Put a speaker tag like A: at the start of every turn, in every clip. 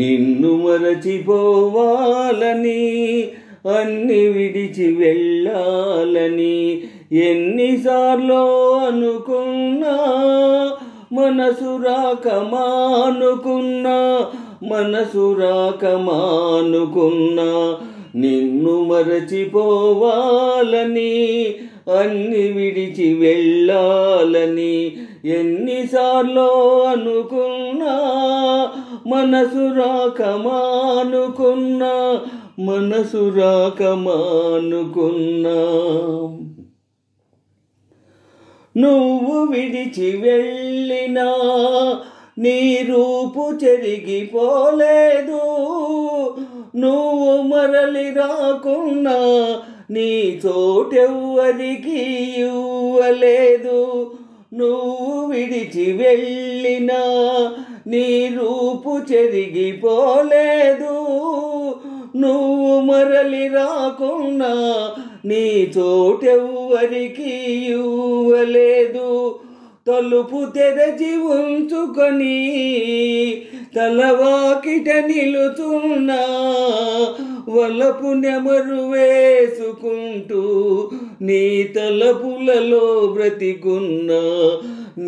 A: నిన్ను మరచిపోవాలని అన్ని విడిచి వెళ్ళాలని ఎన్నిసార్లు అనుకున్నా మనసు రాక మానుకున్నా నిన్ను మరచిపోవాలని అన్ని విడిచి వెళ్ళాలని ఎన్నిసార్లు అనుకున్నా మనసు రాక మానుకున్నా నువ్వు విడిచి వెళ్ళినా నీ రూపు చెరిగిపోలేదు, నువ్వు మరలి రాకున్నా నీ చోటెవ్వరికి ఇవ్వలేదు. నువ్వు విడిచి వెళ్ళినా నీ రూపు చెరిగిపోలేదు, నువ్వు మరలి రాకున్నా నీ చోటెవ్వరికి ఇవ్వలేదు. తలుపు తెరచి ఉంచుకొని తలవాకిట నిలుచున్నా వలపు నెమరు వేసుకుంటూ నీ తలపులలో బ్రతికున్నా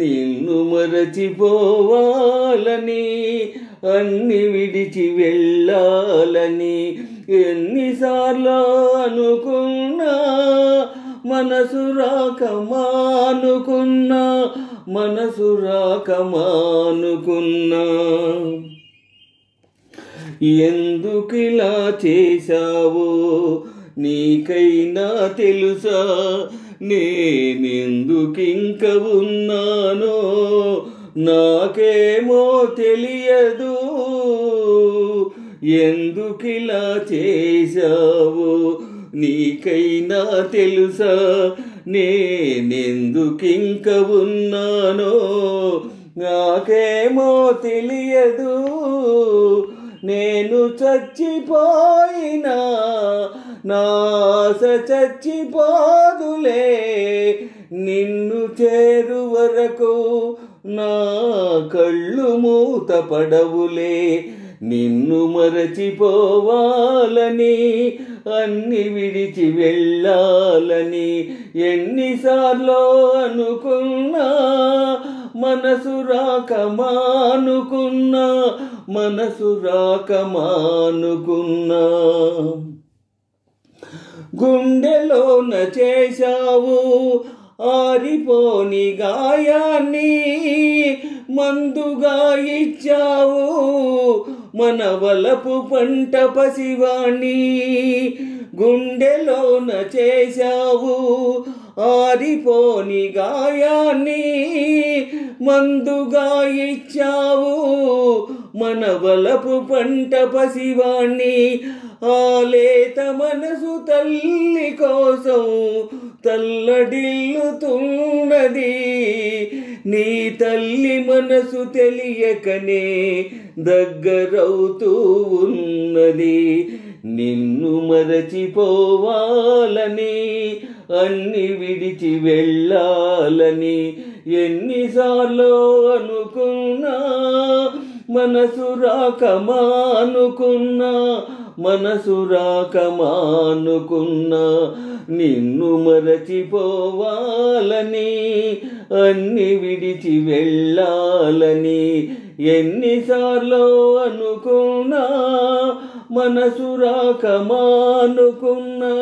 A: నిన్ను మరచిపోవాలని అన్ని విడిచి వెళ్ళాలని ఎన్నిసార్లు అనుకున్నా మనసు రాక మానుకున్నా ఎందుకిలా చేశావో నీకైనా తెలుసా, నేనెందుకింక ఉన్నానో నాకేమో తెలియదు. ఎందుకిలా చేశావో నీకైనా తెలుసా, నేనెందుకింక ఉన్నానో నాకేమో తెలియదు. నేను చచ్చిపోయినా నా ఆశ చచ్చిపోదులే, నిన్ను చేరు వరకు నా కళ్ళు మూతపడవులే. నిన్ను మరచిపోవాలని అన్ని విడిచి వెళ్ళాలని ఎన్నిసార్లు అనుకున్నా మనసు రాక మానుకున్నా గుండెలోన చేశావు ఆరిపోని గాయాన్ని మందుగా ఇచ్చావు మన వలపు పంట పసివాణ్ణి. గుండెలోన చేశావు ఆరిపోని గాయాన్ని మందుగా ఇచ్చావు మన వలపు పంట పసివాణ్ణి. ఆలేత మనసు తల్లి కోసం తల్లడిల్లుతున్నది, నీ తల్లి మనసు తెలియకనే దగ్గరవుతూ ఉన్నది. నిన్ను మరచిపోవాలని అన్ని విడిచి వెళ్ళాలని ఎన్నిసార్లు అనుకున్నా మనసు రాక మానుకున్నా నిన్ను మరచిపోవాలని అన్ని విడిచి వెళ్ళాలని ఎన్నిసార్లు అనుకున్నా మనసు రాక మానుకున్నా